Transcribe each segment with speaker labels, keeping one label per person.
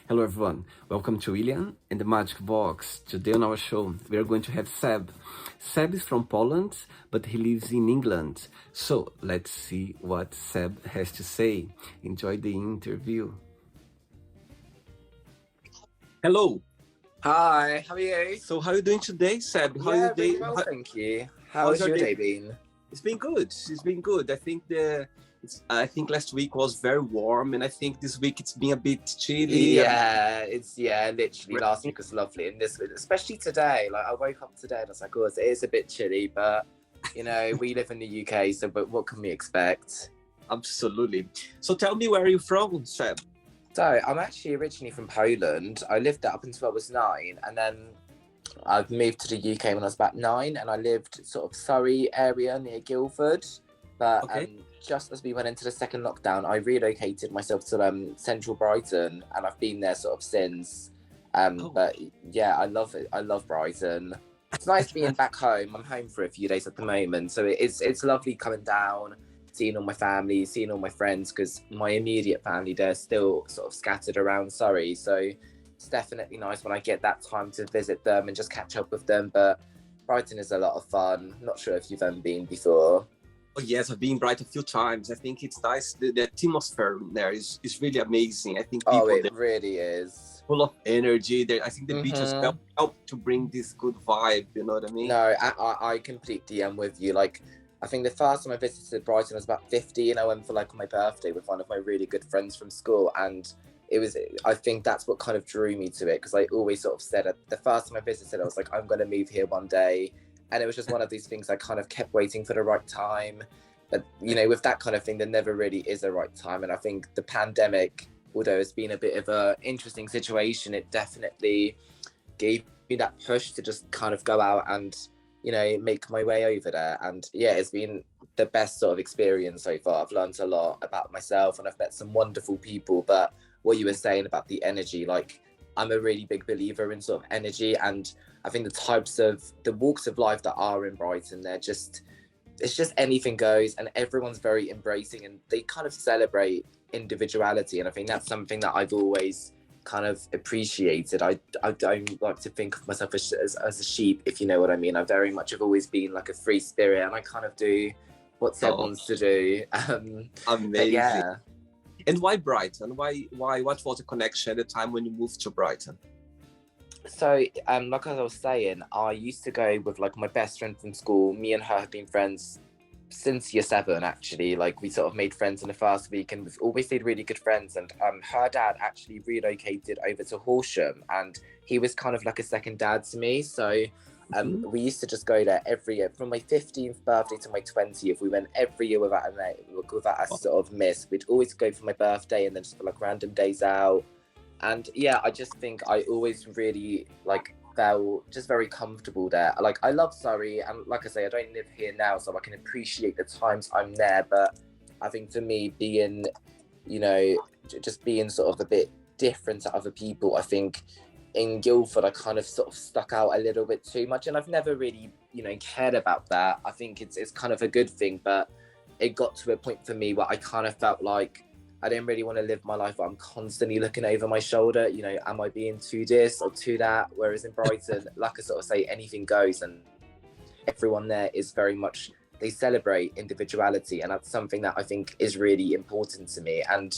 Speaker 1: Hello everyone, welcome to William and the Magic Box. Today on our show, we are going to have Seb. Seb is from Poland, but he lives in England. So let's see what Seb has to say. Enjoy the interview.
Speaker 2: Hello.
Speaker 3: Hi, how are you?
Speaker 2: So how are you doing today, Seb? How are
Speaker 3: Yeah,
Speaker 2: your
Speaker 3: really
Speaker 2: day?
Speaker 3: well, thank you.
Speaker 2: how's
Speaker 3: How's
Speaker 2: your
Speaker 3: your
Speaker 2: day?
Speaker 3: day been?
Speaker 2: It's been good. It's been good. I think last week was very warm, and I think this week it's been a bit chilly.
Speaker 3: Literally last week was lovely, and this, especially today. Like I woke up today and I was like, oh, it is a bit chilly, but we live in the UK, so but what can we expect?
Speaker 2: Absolutely. So tell me, where are you from, Seb?
Speaker 3: So I'm actually originally from Poland. I lived there up until I was 9, and then I've moved to the UK when I was about 9, and I lived sort of Surrey area near Guildford. But
Speaker 2: Okay.
Speaker 3: just as we went into the second lockdown, I relocated myself to central Brighton, and I've been there sort of since. But yeah, I love it. I love Brighton. It's nice being back home. I'm home for a few days at the moment, so it's lovely coming down, seeing all my family, seeing all my friends, because my immediate family, they're still sort of scattered around Surrey. So it's definitely nice when I get that time to visit them and just catch up with them. But Brighton is a lot of fun. Not sure if you've ever been before.
Speaker 2: Oh yes, I've been Bright a few times. I think it's nice. The atmosphere there is really amazing. I think people
Speaker 3: It really is.
Speaker 2: full of energy. I think the beach has helped to bring this good vibe. You know what I mean?
Speaker 3: No, I completely am with you. Like, I think the first time I visited Brighton was about 15. I went for like my birthday with one of my really good friends from school, and I think that's what kind of drew me to it, because I always sort of said the first time I visited, I was like, I'm going to move here one day. And it was just one of these things I kind of kept waiting for the right time. But, with that kind of thing, there never really is a right time. And I think the pandemic, although it's been a bit of an interesting situation, it definitely gave me that push to just kind of go out and, make my way over there. And yeah, it's been the best sort of experience so far. I've learned a lot about myself, and I've met some wonderful people. But what you were saying about the energy, like, I'm a really big believer in sort of energy, and I think the walks of life that are in Brighton, it's just anything goes, and everyone's very embracing, and they kind of celebrate individuality. And I think that's something that I've always kind of appreciated. I don't like to think of myself as a sheep, if you know what I mean. I very much have always been like a free spirit, and I kind of do what Seb wants to do.
Speaker 2: Amazing.
Speaker 3: Yeah.
Speaker 2: And why Brighton? Why? What was the connection at the time when you moved to Brighton?
Speaker 3: So, like as I was saying, I used to go with like my best friend from school. Me and her have been friends since year 7, actually. Like, we sort of made friends in the first week, and we've always stayed really good friends. And her dad actually relocated over to Horsham, and he was kind of like a second dad to me. So we used to just go there every year from my 15th birthday to my 20th. We went every year without a sort of miss. We'd always go for my birthday, and then just for like random days out. And yeah, I just think I always really felt just very comfortable there. Like, I love Surrey, and like I say, I don't live here now, so I can appreciate the times I'm there. But I think for me, being, just being sort of a bit different to other people, I think in Guildford I kind of sort of stuck out a little bit too much, and I've never really, cared about that. I think it's kind of a good thing, but it got to a point for me where I kind of felt like I didn't really want to live my life, but I'm constantly looking over my shoulder, am I being too this or too that? Whereas in Brighton, like I sort of say, anything goes, and everyone there is very much, they celebrate individuality, and that's something that I think is really important to me. And,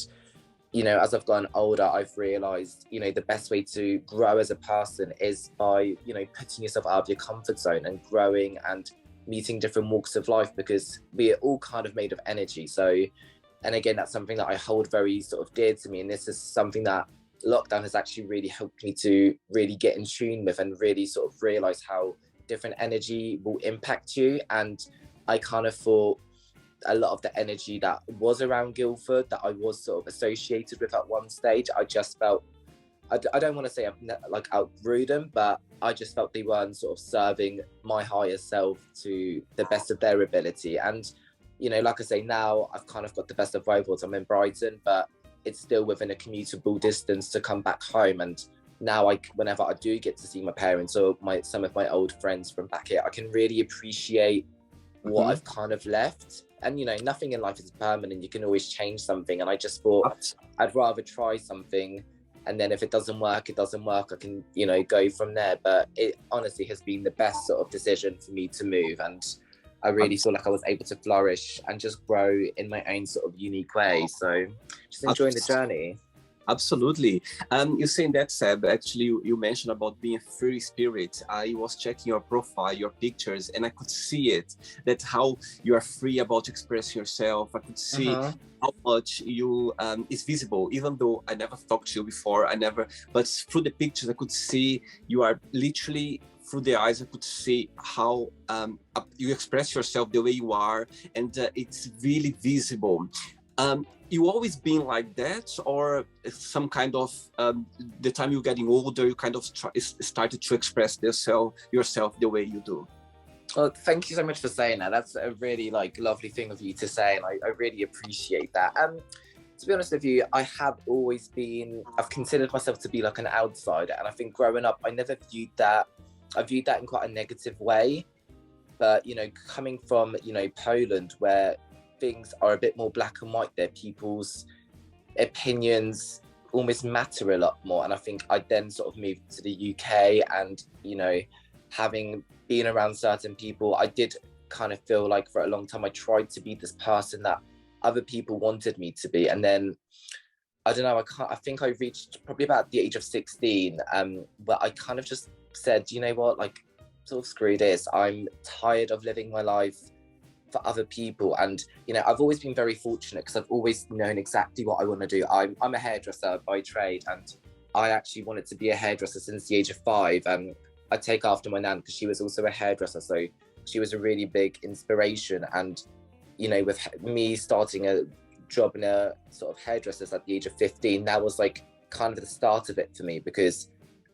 Speaker 3: as I've gotten older, I've realised, the best way to grow as a person is by, putting yourself out of your comfort zone and growing and meeting different walks of life, because we are all kind of made of energy. So, and again, that's something that I hold very sort of dear to me. And this is something that lockdown has actually really helped me to really get in tune with, and really sort of realise how different energy will impact you. And I kind of thought a lot of the energy that was around Guildford, that I was sort of associated with at one stage, I just felt, I don't want to say I've outgrew them, but I just felt they weren't sort of serving my higher self to the best of their ability. And like I say, now I've kind of got the best of both worlds. I'm in Brighton, but it's still within a commutable distance to come back home. And now whenever I do get to see my parents or some of my old friends from back here, I can really appreciate what I've kind of left. And, nothing in life is permanent. You can always change something. And I just thought I'd rather try something and then if it doesn't work, it doesn't work. I can, you know, go from there. But it honestly has been the best sort of decision for me to move, and I really feel like I was able to flourish and just grow in my own sort of unique way. So just enjoying the journey.
Speaker 2: Absolutely. You saying that, Seb, actually you mentioned about being a free spirit. I was checking your profile, your pictures, and I could see it, that how you are free about expressing yourself. I could see how much you is visible, even though I never talked to you before, but through the pictures I could see you are literally, through the eyes I could see how you express yourself the way you are, and it's really visible. You always been like that, or some kind of the time you're getting older, you kind of started to express yourself the way you do?
Speaker 3: Well, thank you so much for saying that. That's a really like lovely thing of you to say, and I really appreciate that. To be honest with you, I've considered myself to be like an outsider, and I think growing up, I viewed that in quite a negative way. But, you know, coming from, you know, Poland, where things are a bit more black and white there, people's opinions almost matter a lot more. And I think I then sort of moved to the UK, and, you know, having been around certain people, I did kind of feel like for a long time I tried to be this person that other people wanted me to be. And then I don't know, I think I reached probably about the age of 16, where I kind of just said, you know what, like, sort of screw this. I'm tired of living my life for other people. And, you know, I've always been very fortunate because I've always known exactly what I want to do. I'm a hairdresser by trade, and I actually wanted to be a hairdresser since the age of 5. I take after my nan because she was also a hairdresser, so she was a really big inspiration. And, you know, with me starting a job in a sort of hairdressers at the age of 15, that was like kind of the start of it for me, because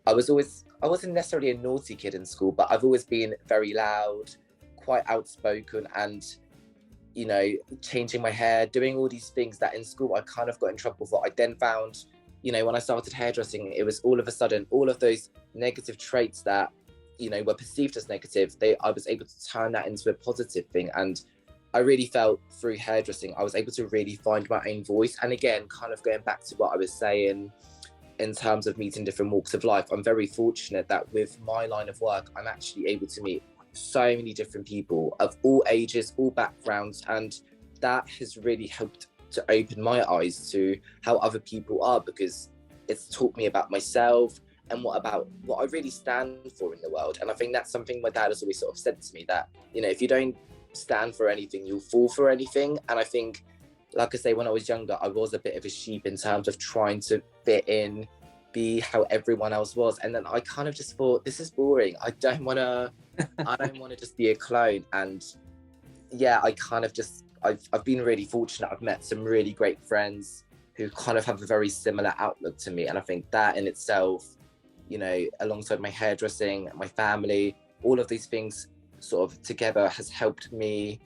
Speaker 3: I wasn't necessarily a naughty kid in school, but I've always been very loud, quite outspoken, and, you know, changing my hair, doing all these things that in school I kind of got in trouble for. I then found, you know, when I started hairdressing, it was all of a sudden all of those negative traits that, you know, were perceived as negative, I was able to turn that into a positive thing. And I really felt through hairdressing I was able to really find my own voice. And again, kind of going back to what I was saying in terms of meeting different walks of life, I'm very fortunate that with my line of work, I'm actually able to meet so many different people of all ages, all backgrounds, and that has really helped to open my eyes to how other people are, because it's taught me about myself and what I really stand for in the world. And I think that's something my dad has always sort of said to me, that, you know, if you don't stand for anything, you'll fall for anything. And I think, like I say, when I was younger, I was a bit of a sheep in terms of trying to fit in, be how everyone else was. And then I kind of just thought, this is boring. I don't want to just be a clone. And yeah, I've been really fortunate. I've met some really great friends who kind of have a very similar outlook to me. And I think that in itself, you know, alongside my hairdressing, my family, all of these things sort of together has helped me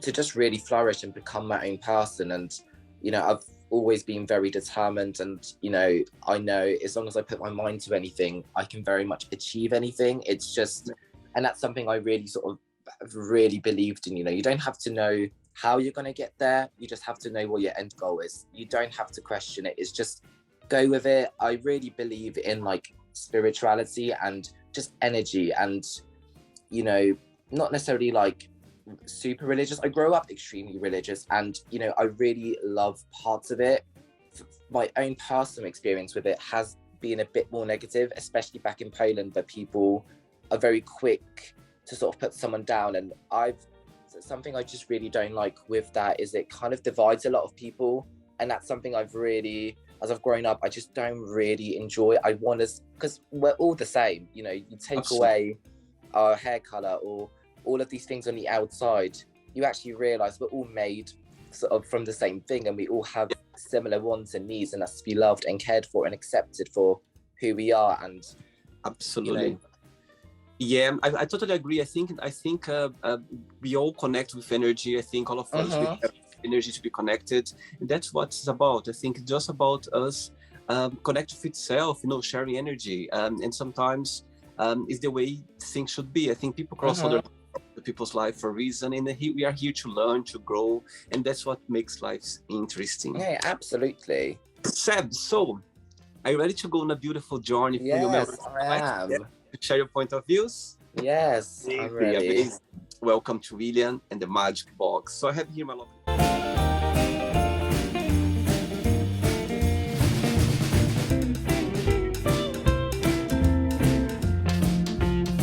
Speaker 3: to just really flourish and become my own person. And, you know, I've always been very determined, and, you know, I know as long as I put my mind to anything, I can very much achieve anything. It's just, and that's something I really sort of really believed in. You know, you don't have to know how you're going to get there, you just have to know what your end goal is. You don't have to question it, it's just go with it. I really believe in like spirituality and just energy, and, you know, not necessarily like super religious. I grew up extremely religious, and, you know, I really love parts of it. My own personal experience with it has been a bit more negative, especially back in Poland, where people are very quick to sort of put someone down. And something I just really don't like with that is it kind of divides a lot of people, and that's something I've really, as I've grown up, I just don't really enjoy. I want us, because we're all the same, you know, you take away our hair color or all of these things on the outside, you actually realize we're all made sort of from the same thing, and we all have similar wants and needs, and that's to be loved and cared for and accepted for who we are. And
Speaker 2: absolutely,
Speaker 3: you know,
Speaker 2: yeah, I totally agree. I think we all connect with energy. I think all of us we have energy to be connected, and that's what it's about. I think it's just about us connect with itself, you know, sharing energy, and sometimes is the way things should be. I think people cross other people's life for a reason, and we are here to learn, to grow, and that's what makes life interesting.
Speaker 3: Yeah, absolutely.
Speaker 2: Seb, so Are you ready to go on a beautiful journey through your
Speaker 3: Yes,
Speaker 2: memories?
Speaker 3: I am.
Speaker 2: To share your point of views?
Speaker 3: Yes, I'm ready.
Speaker 2: Amazing. Welcome to William and the Magic Box. So I have here my lovely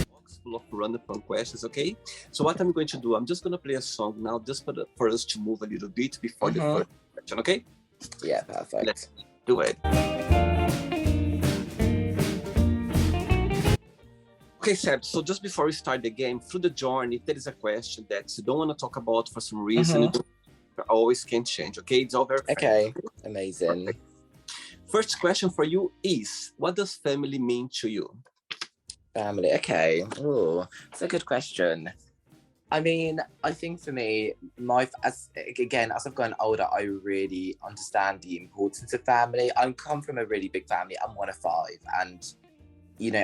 Speaker 2: box full of random fun questions, okay? So what I'm going to do, I'm just going to play a song now just for us to move a little bit before the first question, okay?
Speaker 3: Yeah, perfect.
Speaker 2: Let's do it. Okay, Seb, so just before we start the game, through the journey, if there is a question that you don't want to talk about for some reason, you always can change, okay? It's all very fair.
Speaker 3: Okay, amazing.
Speaker 2: Perfect. First question for you is, what does family mean to you?
Speaker 3: Family, okay. Oh, it's a good question. I mean, I think for me, as I've gotten older, I really understand the importance of family. I come from a really big family. I'm one of 5, and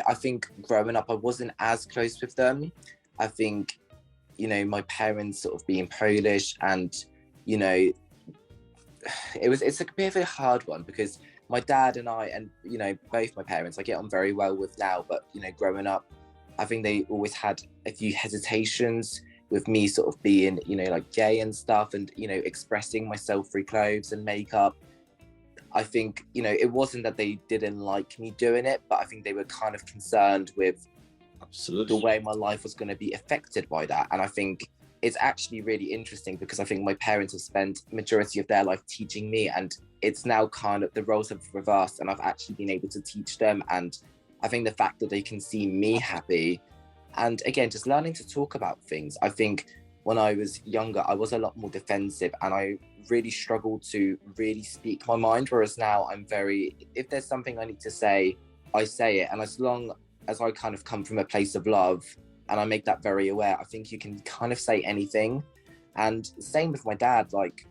Speaker 3: I think growing up, I wasn't as close with them. I think, my parents sort of being Polish, and it's a bit of a hard one because my dad and I, and both my parents, I get on very well with now. But growing up, I think they always had a few hesitations with me sort of being, like gay and stuff, and expressing myself through clothes and makeup. I think, it wasn't that they didn't like me doing it, but I think they were kind of concerned with the way my life was going to be affected by that. And I think it's actually really interesting because I think my parents have spent majority of their life teaching me, and it's now kind of the roles have reversed, and I've actually been able to teach them. And I think the fact that they can see me happy, and again, just learning to talk about things. I think when I was younger, I was a lot more defensive, and I really struggled to really speak my mind. Whereas now if there's something I need to say, I say it. And as long as I kind of come from a place of love and I make that very aware, I think you can kind of say anything. And same with my dad, like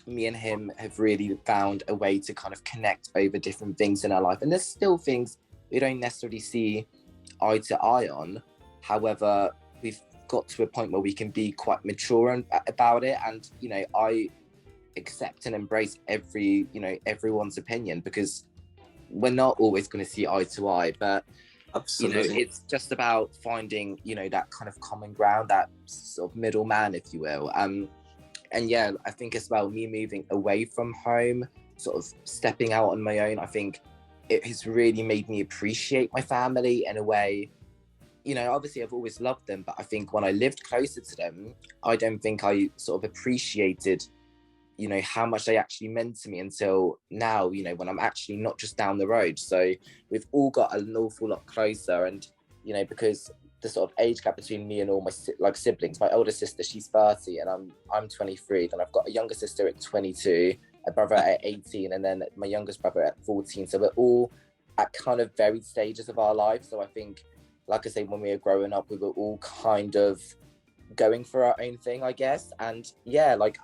Speaker 3: me and him have really found a way to kind of connect over different things in our life. And there's still things we don't necessarily see eye to eye on. However, we've got to a point where we can be quite mature about it. And, I accept and embrace everyone's opinion, because we're not always going to see eye to eye. But
Speaker 2: absolutely,
Speaker 3: it's just about finding that kind of common ground, that sort of middleman, if you will. And yeah, I think it's about me moving away from home, sort of stepping out on my own. I think it has really made me appreciate my family in a way. Obviously I've always loved them, but I think when I lived closer to them, I don't think I sort of appreciated how much they actually meant to me until now, when I'm actually not just down the road. So we've all got an awful lot closer. And because the sort of age gap between me and all my siblings, my older sister, she's 30 and I'm 23. Then I've got a younger sister at 22, a brother at 18, and then my youngest brother at 14. So we're all at kind of varied stages of our lives. So I think, like I say, when we were growing up, we were all kind of going for our own thing, I guess. And yeah, like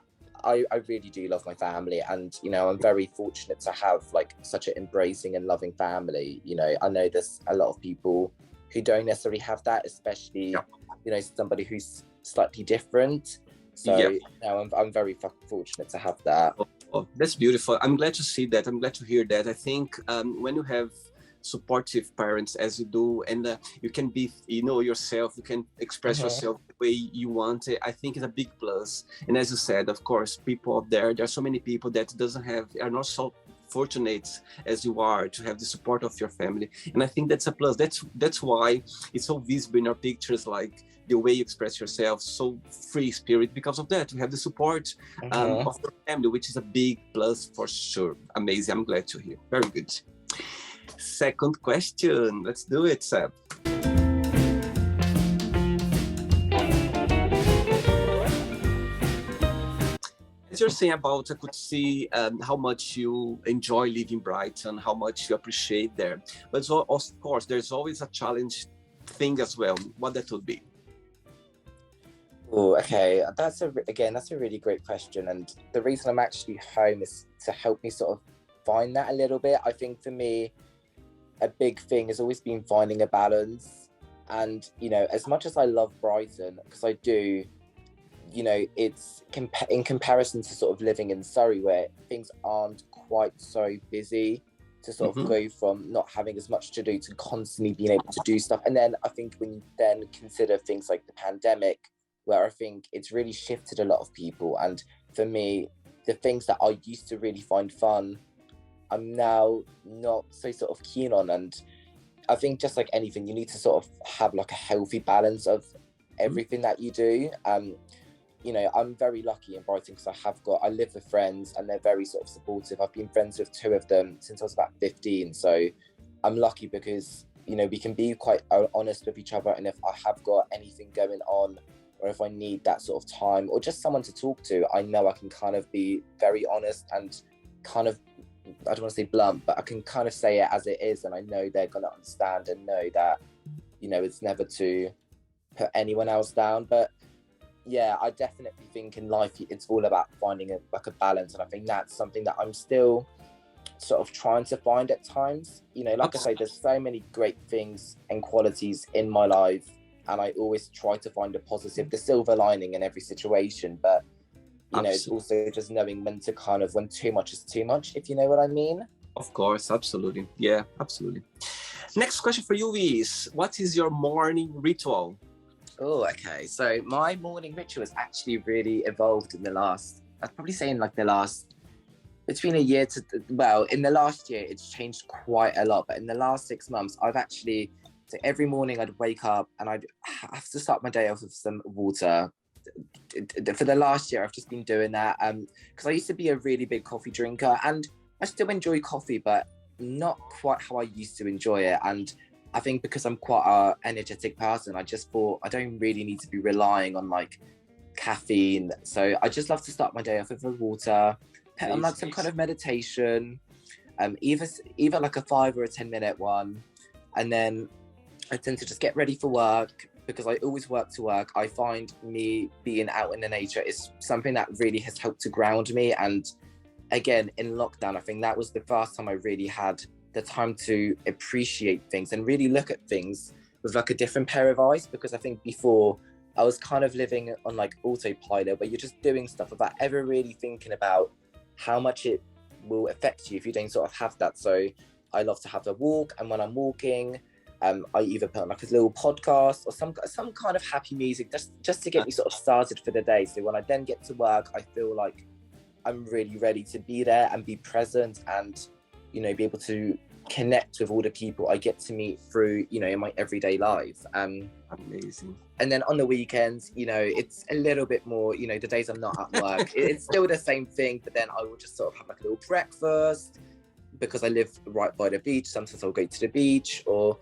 Speaker 3: I really do love my family, and I'm very fortunate to have like such an embracing and loving family. I know there's a lot of people who don't necessarily have that, especially somebody who's slightly different. So I'm very fortunate to have that.
Speaker 2: Oh, that's beautiful. I'm glad to see that. I'm glad to hear that. I think when you have supportive parents as you do, and you can be yourself, you can express yourself the way you want it, I think it's a big plus. And as you said, of course, people out there are so many people that are not so fortunate as you are to have the support of your family, and I think that's a plus. That's why it's so visible in your pictures, like the way you express yourself, so free spirit, because of that. You have the support of your family, which is a big plus for sure. Amazing. I'm glad to hear. Very good. Second question. Let's do it, Seb. As you're saying about, I could see how much you enjoy living in Brighton, how much you appreciate there. But so, of course, there's always a challenge thing as well. What that would be?
Speaker 3: Oh, okay. That's a really great question. And the reason I'm actually home is to help me sort of find that a little bit. I think for me, a big thing has always been finding a balance. And, as much as I love Brighton, because I do, it's in comparison to sort of living in Surrey, where things aren't quite so busy. to sort of go from not having as much to do to constantly being able to do stuff. And then I think when you then consider things like the pandemic, where I think it's really shifted a lot of people, and for me, the things that I used to really find fun, I'm now not so sort of keen on. And I think just like anything, you need to sort of have like a healthy balance of everything that you do. You know, I'm very lucky in Brighton because I live with friends and they're very sort of supportive. I've been friends with 2 of them since I was about 15. So I'm lucky because, you know, we can be quite honest with each other. And if I have got anything going on, or if I need that sort of time or just someone to talk to, I know I can kind of be very honest and kind of, I don't want to say blunt, but I can kind of say it as it is. And I know they're going to understand and know that, you know, it's never to put anyone else down. But yeah, I definitely think in life, it's all about finding a balance. And I think that's something that I'm still sort of trying to find at times. You know, like I say, there's so many great things and qualities in my life. And I always try to find a positive, the silver lining in every situation. But, you know, it's also just knowing when to kind of, when too much is too much, if you know what I mean.
Speaker 2: Of course, absolutely. Yeah, absolutely. Next question for you is, what is your morning ritual?
Speaker 3: Oh, okay. So my morning ritual has actually really evolved in the last, I'd probably say in like the last, between a year to, well, in the last year, it's changed quite a lot. But in the last 6 months, I've actually, so every morning I'd wake up and I'd have to start my day off with some water. For the last year, I've just been doing that because I used to be a really big coffee drinker, and I still enjoy coffee, but not quite how I used to enjoy it. And I think because I'm quite an energetic person, I just thought I don't really need to be relying on like caffeine. So I just love to start my day off with water, put on like some kind of meditation, either like a 5 or a 10-minute one, and then I tend to just get ready for work because I always work to work. I find me being out in the nature is something that really has helped to ground me. And again, in lockdown, I think that was the first time I really had the time to appreciate things and really look at things with like a different pair of eyes. Because I think before I was kind of living on like autopilot, where you're just doing stuff without ever really thinking about how much it will affect you if you don't sort of have that. So I love to have a walk, and when I'm walking, I either put on like a little podcast or some kind of happy music just to get me sort of started for the day. So when I then get to work, I feel like I'm really ready to be there and be present and, you know, be able to connect with all the people I get to meet through, you know, in my everyday life.
Speaker 2: Amazing.
Speaker 3: And then on the weekends, you know, it's a little bit more, you know, the days I'm not at work, it's still the same thing, but then I will just sort of have like a little breakfast because I live right by the beach. Sometimes I'll go to the beach, or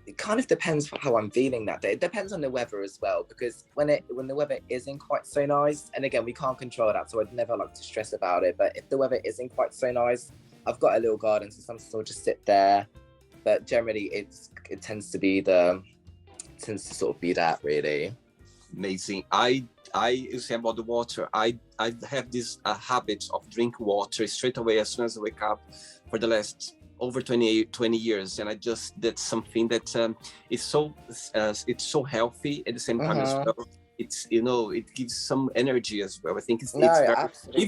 Speaker 3: it kind of depends how I'm feeling that day. It depends on the weather as well, because when the weather isn't quite so nice, and again, we can't control that, so I'd never like to stress about it. But if the weather isn't quite so nice, I've got a little garden, so sometimes I'll just sit there. But generally, it tends to sort of be that, really.
Speaker 2: Amazing. You say about the water. I have this habit of drink water straight away as soon as I wake up for the last over 20 years, and that's something that is so it's so healthy at the same time as well. It's, you know, it gives some energy as well. I think it's very,
Speaker 3: absolutely.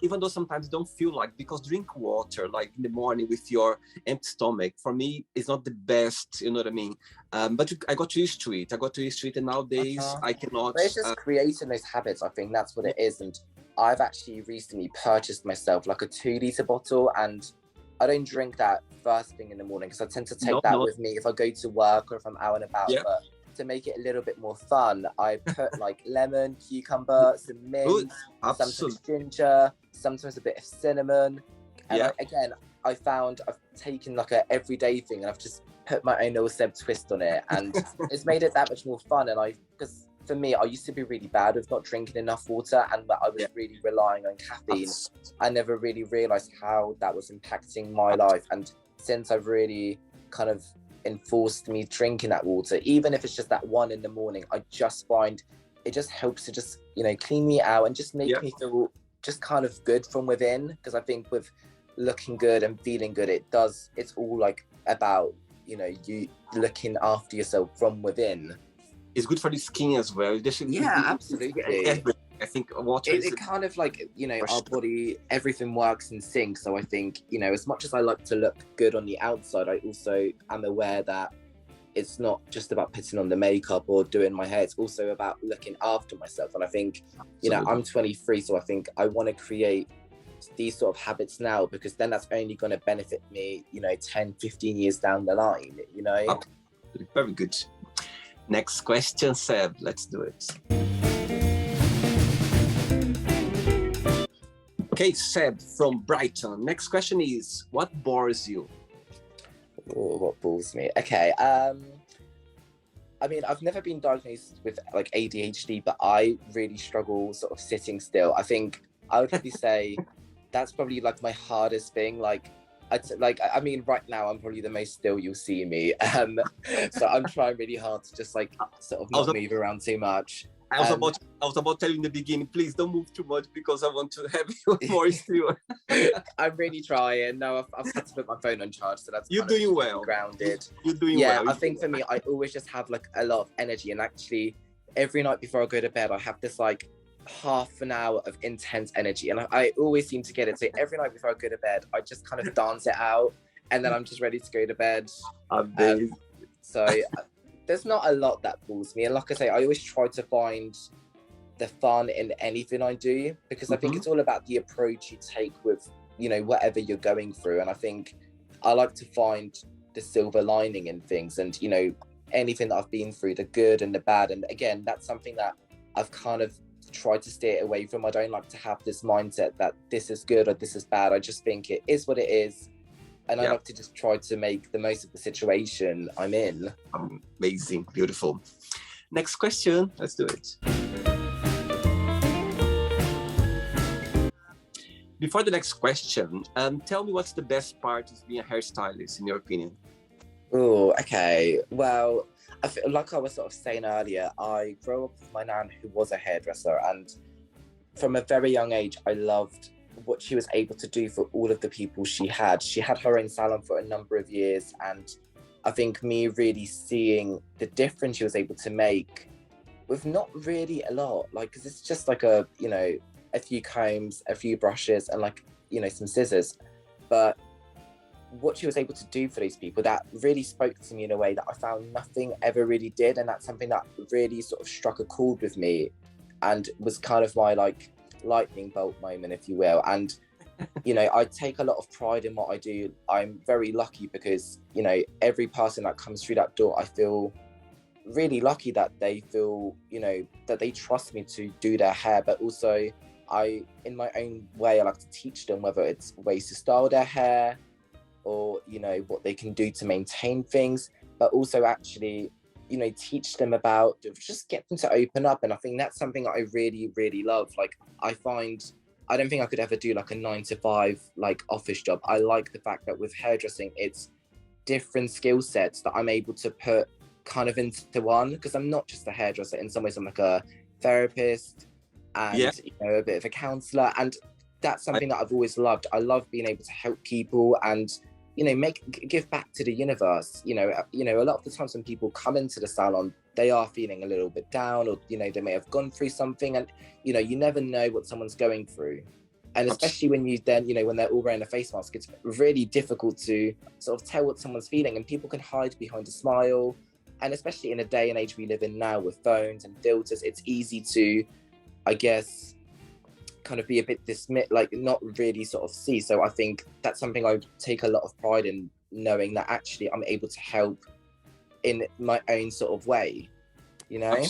Speaker 2: even though sometimes you don't feel like, because drink water like in the morning with your empty stomach, for me, is not the best, you know what I mean? But I got used to it. And nowadays I cannot.
Speaker 3: But it's just creating those habits. I think that's what it is. And I've actually recently purchased myself like a 2-litre bottle, and I don't drink that first thing in the morning because I tend to take that with me if I go to work or if I'm out and about. But to make it a little bit more fun, I put like lemon, cucumber, some mint, sometimes ginger, sometimes a bit of cinnamon. And I found I've taken like a everyday thing and I've just put my own little Seb twist on it, and it's made it that much more fun. And because for me, I used to be really bad with not drinking enough water, and I was really relying on caffeine. I never really realized how that was impacting my life. And since I've really kind of enforced me drinking that water, even if it's just that one in the morning, I just find it just helps to just, you know, clean me out and just make me feel just kind of good from within. Because I think with looking good and feeling good, it's all like about, you know, you looking after yourself from within.
Speaker 2: It's good for the skin as well.
Speaker 3: Absolutely.
Speaker 2: I think water is
Speaker 3: It kind of like, you know, our body, everything works in sync. So I think, you know, as much as I like to look good on the outside, I also am aware that it's not just about putting on the makeup or doing my hair. It's also about looking after myself. And I think, you know, I'm 23, so I think I want to create these sort of habits now, because then that's only going to benefit me, you know, 10, 15 years down the line, you know?
Speaker 2: Okay. Very good. Next question, Seb. Let's do it. Okay, Seb from Brighton. Next question is, what bores you?
Speaker 3: Oh, what bores me? Okay. I mean, I've never been diagnosed with like ADHD, but I really struggle sort of sitting still. I think I would probably say that's probably like my hardest thing. Like, I mean, right now I'm probably the most still you'll see me. So I'm trying really hard to just like sort of not move around too much.
Speaker 2: I was about to tell you in the beginning, please don't move too much because I want to have you more still.
Speaker 3: I'm really trying. No, I've had to put my phone on charge, so that's
Speaker 2: you're doing well.
Speaker 3: Grounded.
Speaker 2: You're doing well.
Speaker 3: Yeah, I think for me, I always just have like a lot of energy, and actually, every night before I go to bed, I have this like half an hour of intense energy, and I always seem to get it. So every night before I go to bed, I just kind of dance it out, and then I'm just ready to go to bed. So. There's not a lot that bores me, and like I say, I always try to find the fun in anything I do, because I think it's all about the approach you take with, you know, whatever you're going through. And I think I like to find the silver lining in things, and, you know, anything that I've been through, the good and the bad. And again, that's something that I've kind of tried to steer away from. I don't like to have this mindset that this is good or this is bad. I just think it is what it is. And I like to just try to make the most of the situation I'm in.
Speaker 2: Amazing, beautiful. Next question, let's do it. Before the next question, tell me what's the best part of being a hairstylist, in your opinion?
Speaker 3: Oh, okay. Well, I feel like I was sort of saying earlier, I grew up with my nan who was a hairdresser, and from a very young age, I loved what she was able to do for all of the people she had. She had her own salon for a number of years, and I think me really seeing the difference she was able to make with not really a lot, like, because it's just like a, you know, a few combs, a few brushes, and like, you know, some scissors. But what she was able to do for these people, that really spoke to me in a way that I found nothing ever really did. And that's something that really sort of struck a chord with me, and was kind of my like lightning bolt moment, if you will. And you know, I take a lot of pride in what I do. I'm very lucky because, you know, every person that comes through that door, I feel really lucky that they feel, you know, that they trust me to do their hair. But also I, in my own way, I like to teach them, whether it's ways to style their hair or, you know, what they can do to maintain things, but also actually, you know, teach them about, just get them to open up. And I think that's something that I really, really love. Like, I don't think I could ever do like a 9-to-5 like office job. I like the fact that with hairdressing, it's different skill sets that I'm able to put kind of into one, because I'm not just a hairdresser. In some ways, I'm like a therapist and you know, a bit of a counselor. And that's something that I've always loved. I love being able to help people and, you know, give back to the universe. You know, a lot of the times when people come into the salon, they are feeling a little bit down, or, you know, they may have gone through something, and, you know, you never know what someone's going through. And especially when you then, you know, when they're all wearing a face mask, it's really difficult to sort of tell what someone's feeling, and people can hide behind a smile. And especially in a day and age we live in now with phones and filters, it's easy to, I guess, kind of be a bit dismissed, like not really sort of see. So I think that's something I take a lot of pride in, knowing that actually I'm able to help in my own sort of way, you know?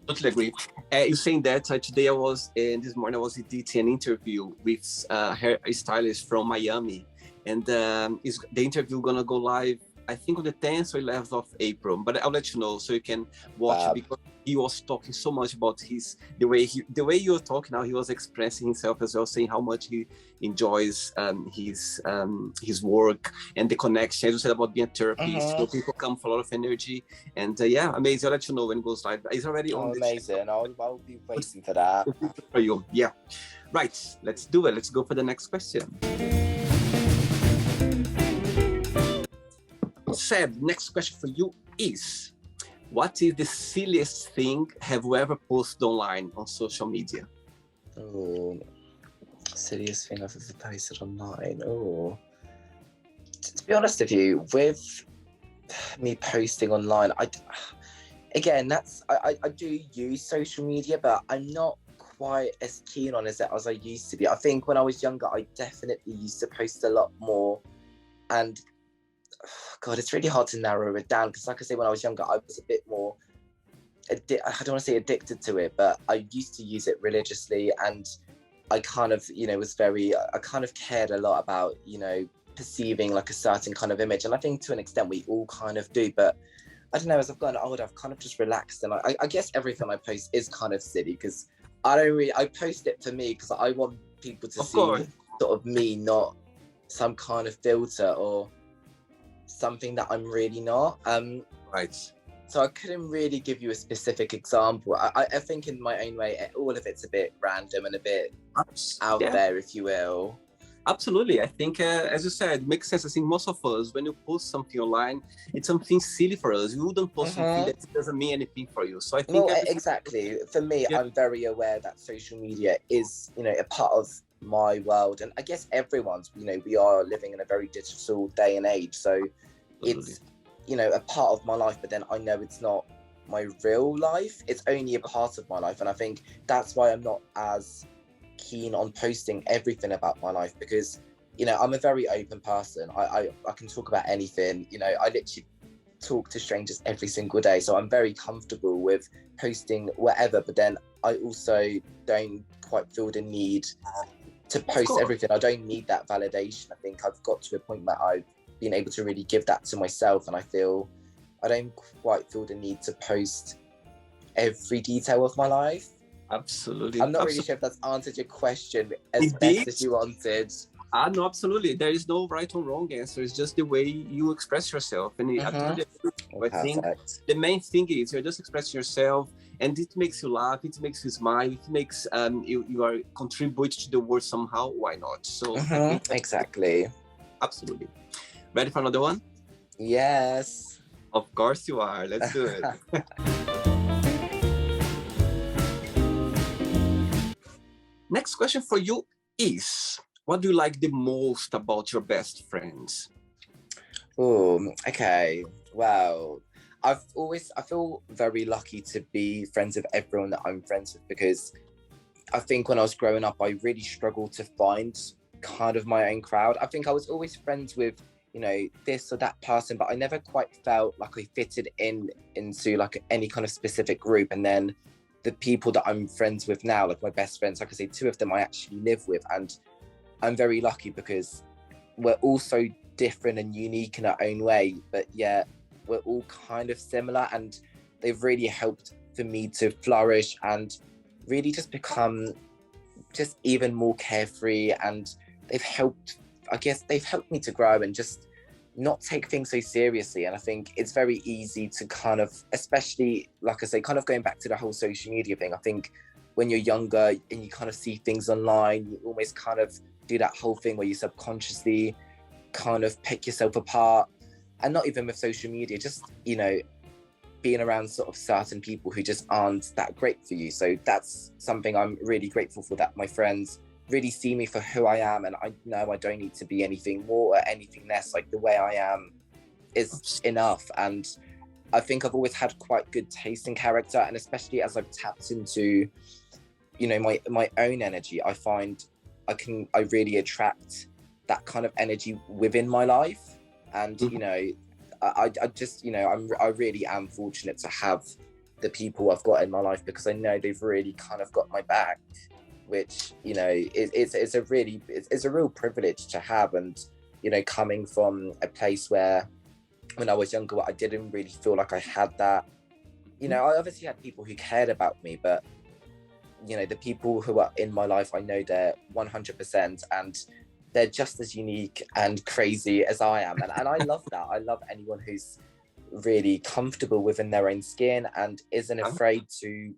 Speaker 2: Totally agree. You're saying that today this morning I was editing an interview with a hairstylist from Miami, and the interview gonna go live, I think, on the 10th or 11th of April, but I'll let you know so you can watch it, because he was talking so much about the way you're talking now. He was expressing himself as well, saying how much he enjoys his work and the connection. As you said about being a therapist, so people come for a lot of energy, and amazing. I'll let you know when it goes live. It's already on.
Speaker 3: Amazing. I'll be waiting for that.
Speaker 2: For you, yeah. Right, let's do it. Let's go for the next question. Seb, next question for you is, what is the silliest thing have you ever posted online on social media?
Speaker 3: Oh, silliest thing I've ever posted online. Oh, to be honest with you, with me posting online, again, I do use social media, but I'm not quite as keen on it as I used to be. I think when I was younger, I definitely used to post a lot more, and God, it's really hard to narrow it down because, like I say, when I was younger, I was a bit more. I don't want to say addicted to it, but I used to use it religiously, and I kind of, was very. I kind of cared a lot about, perceiving like a certain kind of image, and I think to an extent we all kind of do, but I don't know, as I've gotten older, I've kind of just relaxed, and I guess everything I post is kind of silly because I post it for me because I want people to see
Speaker 2: course.
Speaker 3: sort of me, not some kind of filter or something that I'm really not.
Speaker 2: Right.
Speaker 3: So I couldn't really give you a specific example. I think in my own way, all of it's a bit random and a bit out there, if you will.
Speaker 2: Absolutely. I think, as you said, it makes sense. I think most of us, when you post something online, it's something silly for us. You wouldn't post something that doesn't mean anything for you. So I think...
Speaker 3: exactly. For me, I'm very aware that social media is, a part of my world. And I guess everyone's, we are living in a very digital day and age. So it's, a part of my life, but then I know it's not my real life. It's only a part of my life. And I think that's why I'm not as keen on posting everything about my life because, I'm a very open person. I can talk about anything. I literally talk to strangers every single day. So I'm very comfortable with posting whatever, but then I also don't quite feel the need to post everything. I don't need that validation. I think I've got to a point where I've been able to really give that to myself, and I don't quite feel the need to post every detail of my life.
Speaker 2: Absolutely.
Speaker 3: I'm not really sure if that's answered your question as best as you wanted.
Speaker 2: No, absolutely. There is no right or wrong answer. It's just the way you express yourself. And absolutely, I think the main thing is you're just expressing yourself, and it makes you laugh, it makes you smile, it makes you are contribute to the world somehow. Why not? So
Speaker 3: exactly.
Speaker 2: Absolutely. Ready for another one?
Speaker 3: Yes.
Speaker 2: Of course you are. Let's do it. Next question for you is, what do you like the most about your best friends?
Speaker 3: Oh, okay. Well, I feel very lucky to be friends with everyone that I'm friends with because I think when I was growing up, I really struggled to find kind of my own crowd. I think I was always friends with, this or that person, but I never quite felt like I fitted into like any kind of specific group. And then the people that I'm friends with now, like my best friends, like I say, 2 of them I actually live with, and I'm very lucky because we're all so different and unique in our own way, but yet we're all kind of similar, and they've really helped for me to flourish and really just become just even more carefree, and they've helped me to grow and just not take things so seriously. And I think it's very easy to kind of, especially like I say, kind of going back to the whole social media thing, I think when you're younger and you kind of see things online, you almost kind of do that whole thing where you subconsciously kind of pick yourself apart. And not even with social media, just, being around sort of certain people who just aren't that great for you. So that's something I'm really grateful for, that my friends really see me for who I am, and I know I don't need to be anything more or anything less. Like the way I am is enough. And I think I've always had quite good taste in character, and especially as I've tapped into, my own energy, I find I really attract that kind of energy within my life. And I just, I really am fortunate to have the people I've got in my life, because I know they've really kind of got my back, which, it's a real privilege to have. And, coming from a place where when I was younger, I didn't really feel like I had that, I obviously had people who cared about me, but, the people who are in my life, I know they're 100%, and they're just as unique and crazy as I am. And I love that. I love anyone who's really comfortable within their own skin and isn't afraid to,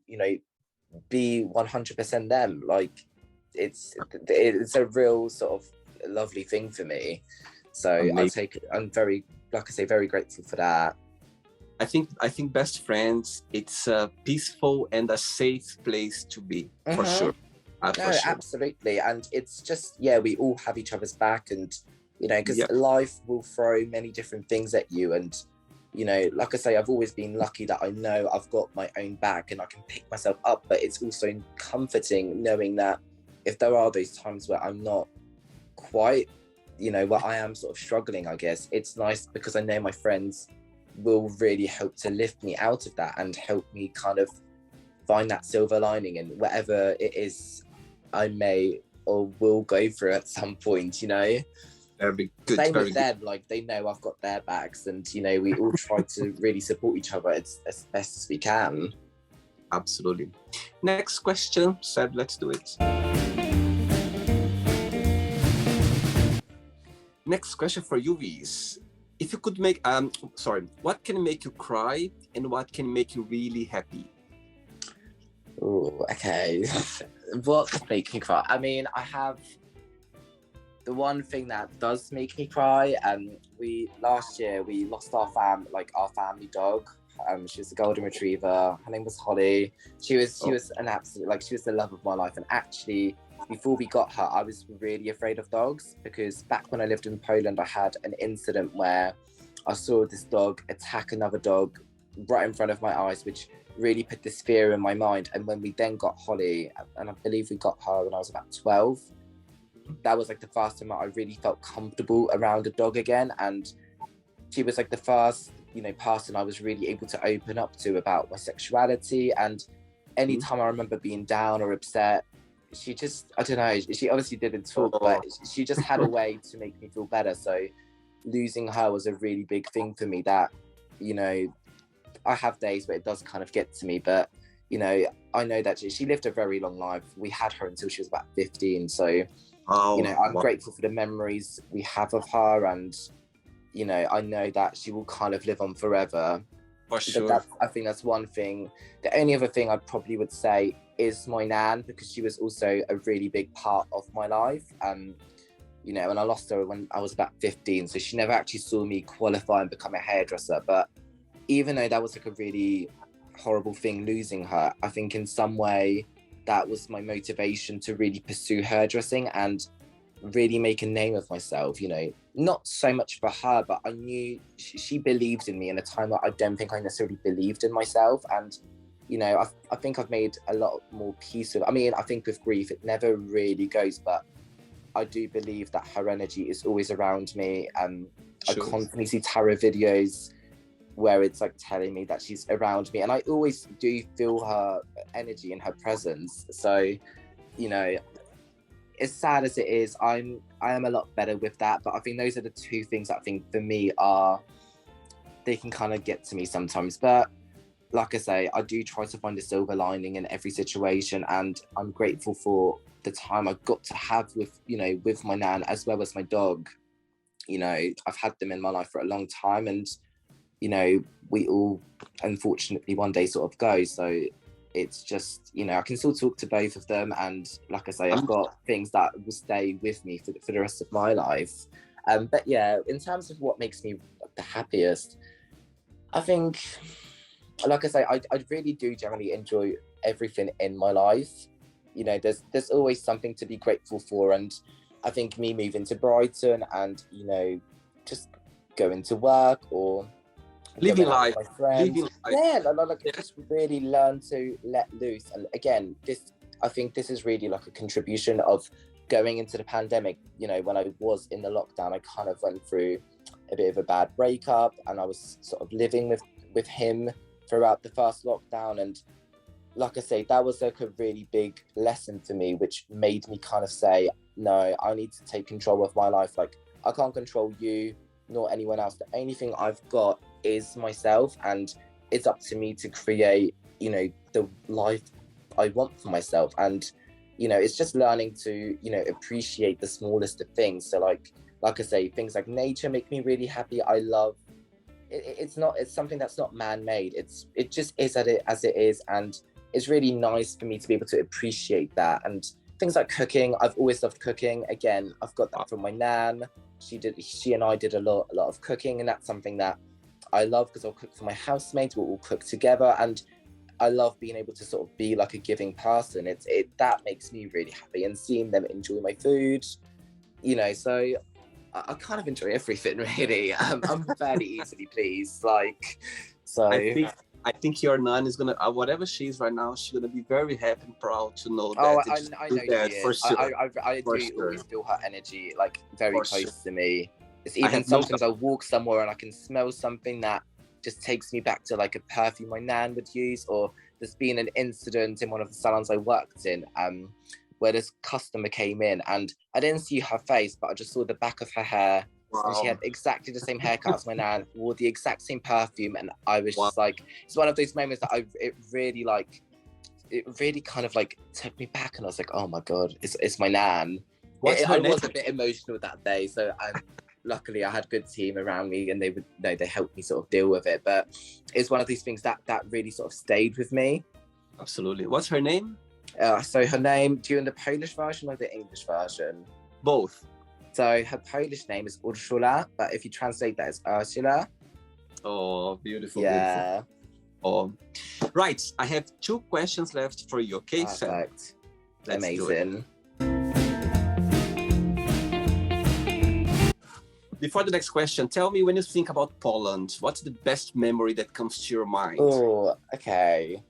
Speaker 3: be 100% them. Like it's a real sort of lovely thing for me. So I'm very, like I say, very grateful for that.
Speaker 2: I think best friends, it's a peaceful and a safe place to be, for sure. For
Speaker 3: No,
Speaker 2: sure.
Speaker 3: absolutely. And it's just, yeah, we all have each other's back, and, you know, because
Speaker 2: Yep.
Speaker 3: life will throw many different things at you. And, you know, like I say, I've always been lucky that I know I've got my own back and I can pick myself up. But it's also comforting knowing that if there are those times where I'm not quite, you know, where I am sort of struggling, I guess, it's nice because I know my friends will really help to lift me out of that and help me kind of find that silver lining in whatever it is I may or will go through at some point, you know.
Speaker 2: Very good.
Speaker 3: Same
Speaker 2: Very
Speaker 3: with
Speaker 2: good.
Speaker 3: them, like they know I've got their backs, and you know, we all try to really support each other as best as we can.
Speaker 2: Absolutely. Next question, Seb, let's do it. Next question for you is, if you could make, what can make you cry and what can make you really happy?
Speaker 3: Oh, okay. What makes me cry? I mean, I have the one thing that does make me cry. Last year we lost our family dog. She was a golden retriever. Her name was Holly. She was an absolute, she was the love of my life. And actually, before we got her, I was really afraid of dogs, because back when I lived in Poland, I had an incident where I saw this dog attack another dog right in front of my eyes, which really put this fear in my mind. And when we then got Holly, and I believe we got her when I was about 12, that was like the first time I really felt comfortable around a dog again. And she was like the first, you know, person I was really able to open up to about my sexuality. And anytime I remember being down or upset, she just, I don't know, she obviously didn't talk, but she just had a way to make me feel better. So losing her was a really big thing for me, that, you know, I have days where it does kind of get to me, but, you know, I know that she lived a very long life. We had her until she was about 15. So, you know, I'm grateful for the memories we have of her, and, you know, I know that she will kind of live on forever.
Speaker 2: For sure.
Speaker 3: I think that's one thing. The only other thing I probably would say is my nan, because she was also a really big part of my life. You know, and I lost her when I was about 15, so she never actually saw me qualify and become a hairdresser. But even though that was like a really horrible thing, losing her, I think in some way that was my motivation to really pursue hairdressing and really make a name of myself, you know, not so much for her, but I knew she believed in me in a time that I don't think I necessarily believed in myself. And, you know, I think I've made a lot more peace with, I mean, I think with grief, it never really goes, but I do believe that her energy is always around me. I constantly see tarot videos where it's like telling me that she's around me, and I always do feel her energy and her presence. So, you know, as sad as it is, I am a lot better with that. But I think those are the two things that I think for me they can kind of get to me sometimes. But like I say, I do try to find a silver lining in every situation, and I'm grateful for the time I got to have with, you know, with my nan as well as my dog. You know, I've had them in my life for a long time, and, you know, we all unfortunately one day sort of go. So it's just, you know, I can still talk to both of them, and like I say, I've got things that will stay with me for the rest of my life. But yeah, in terms of what makes me the happiest, I think, like I say, I really do generally enjoy everything in my life. You know, there's always something to be grateful for, and I think me moving to Brighton and, you know, just going to work or
Speaker 2: living life,
Speaker 3: with my friends, just really learn to let loose. And again, I think this is really like a contribution of going into the pandemic. You know, when I was in the lockdown, I kind of went through a bit of a bad breakup, and I was sort of living with him throughout the first lockdown. And like I say, that was like a really big lesson for me, which made me kind of say, no, I need to take control of my life. Like, I can't control you nor anyone else. The only thing I've got is myself, and it's up to me to create, you know, the life I want for myself. And, you know, it's just learning to, you know, appreciate the smallest of things. So like I say, things like nature make me really happy. I love it's something that's not man-made. It just is as it is, and it's really nice for me to be able to appreciate that. And things like cooking, I've always loved cooking. Again, I've got that from my nan. She and I did a lot of cooking, and that's something that I love, because I'll cook for my housemates, we'll all cook together. And I love being able to sort of be like a giving person. That makes me really happy, and seeing them enjoy my food, you know. So I kind of enjoy everything really. I'm fairly easily pleased, like, so.
Speaker 2: I think your nan is gonna, whatever she is right now, she's gonna be very happy and proud to know that.
Speaker 3: Oh, I know she is.
Speaker 2: For sure.
Speaker 3: I do always feel her energy, like, very close to me. It's even
Speaker 2: have
Speaker 3: sometimes I walk somewhere and I can smell something that just takes me back to like a perfume my nan would use. Or there's been an incident in one of the salons I worked in, where this customer came in and I didn't see her face, but I just saw the back of her hair.
Speaker 2: Wow.
Speaker 3: And she had exactly the same haircut as my nan, wore the exact same perfume, and I was just like, it's one of those moments that it really kind of like took me back, and I was like, oh my god, it's my nan. I was a bit emotional that day, so luckily I had a good team around me, and they helped me sort of deal with it. But it's one of these things that really sort of stayed with me.
Speaker 2: Absolutely. What's her name?
Speaker 3: So her name, do you want the Polish version or the English version?
Speaker 2: Both.
Speaker 3: So her Polish name is Urszula, but if you translate that, it's Ursula.
Speaker 2: Oh, beautiful.
Speaker 3: Yeah.
Speaker 2: Beautiful. Oh, right. I have 2 questions left for you. Okay,
Speaker 3: perfect.
Speaker 2: Let's
Speaker 3: amazing.
Speaker 2: Before the next question, tell me, when you think about Poland, what's the best memory that comes to your mind?
Speaker 3: Oh, okay.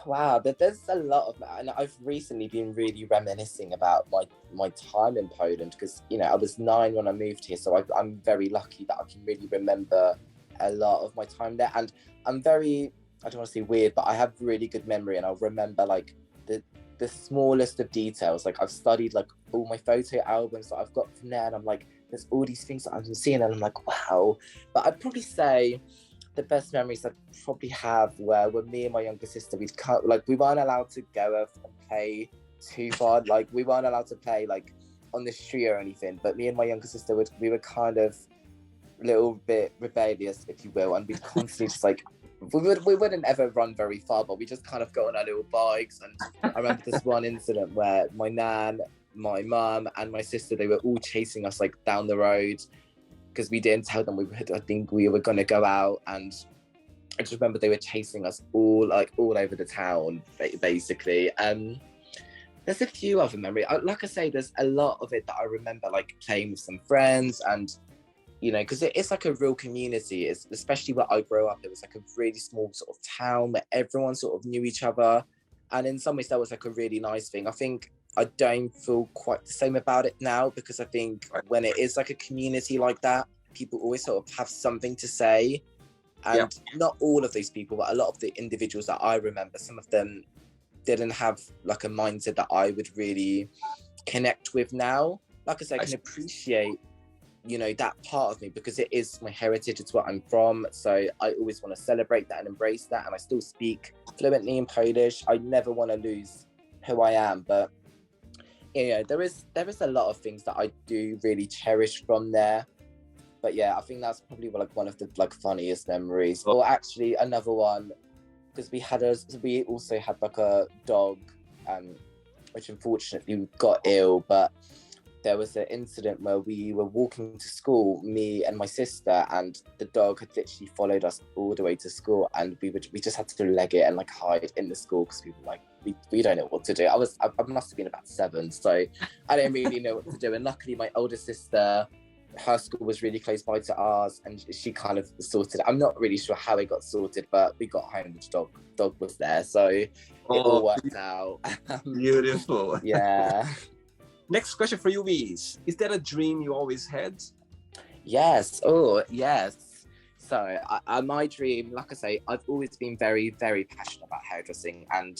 Speaker 3: Wow, there's a lot of, and I've recently been really reminiscing about my time in Poland, because, you know, I was 9 when I moved here, so I'm very lucky that I can really remember a lot of my time there. And I'm very, I don't want to say weird, but I have really good memory, and I'll remember like the smallest of details. Like, I've studied like all my photo albums that I've got from there, and I'm like, there's all these things that I'm seeing, and I'm like, wow. But I'd probably say the best memories I probably have were when me and my younger sister, we weren't allowed to go off and play too far. Like, we weren't allowed to play like on the street or anything. But me and my younger sister we were kind of a little bit rebellious, if you will, and we'd constantly just like, we wouldn't ever run very far, but we just kind of go on our little bikes. And I remember this one incident where my nan, my mum, and my sister, they were all chasing us like down the road, because we didn't tell them I think we were going to go out. And I just remember they were chasing us all over the town, basically. There's a few other memories. Like I say, there's a lot of it that I remember, like playing with some friends, and, you know, because it's like a real community. It's, especially where I grew up, it was like a really small sort of town where everyone sort of knew each other. And in some ways that was like a really nice thing. I think I don't feel quite the same about it now, because I think when it is like a community like that, people always sort of have something to say. And not all of these people, but a lot of the individuals that I remember, some of them didn't have like a mindset that I would really connect with now. Like I said, I can appreciate, you know, that part of me, because it is my heritage, it's where I'm from. So I always want to celebrate that and embrace that. And I still speak fluently in Polish. I never want to lose who I am. But, you know, there is a lot of things that I do really cherish from there. But yeah, I think that's probably like one of the like funniest memories. Or actually another one, because we also had like a dog, which unfortunately got ill. But there was an incident where we were walking to school, me and my sister, and the dog had literally followed us all the way to school, and we just had to leg it and like hide in the school, because we were like, we don't know what to do. I must have been about 7, so I didn't really know what to do. And luckily my older sister, her school was really close by to ours, and she kind of sorted it. I'm not really sure how it got sorted, but we got home, the dog was there, so it all worked out.
Speaker 2: Beautiful.
Speaker 3: Yeah.
Speaker 2: Next question for you is that a dream you always had?
Speaker 3: Yes. Oh, yes. So my dream, like I say, I've always been very, very passionate about hairdressing. And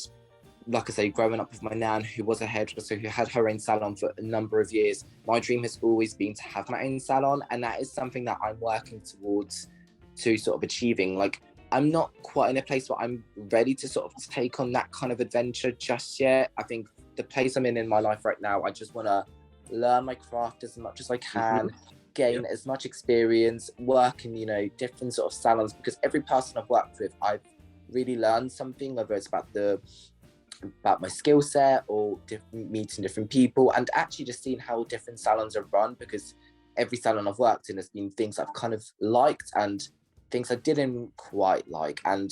Speaker 3: like I say, growing up with my nan, who was a hairdresser, who had her own salon for a number of years, my dream has always been to have my own salon. And that is something that I'm working towards to sort of achieving. Like, I'm not quite in a place where I'm ready to sort of take on that kind of adventure just yet. I think the place I'm in my life right now, I just want to learn my craft as much as I can, gain as much experience, work in, you know, different sort of salons, because every person I've worked with, I've really learned something, whether it's about my skill set or meeting different people, and actually just seeing how different salons are run, because every salon I've worked in has been things I've kind of liked and things I didn't quite like. And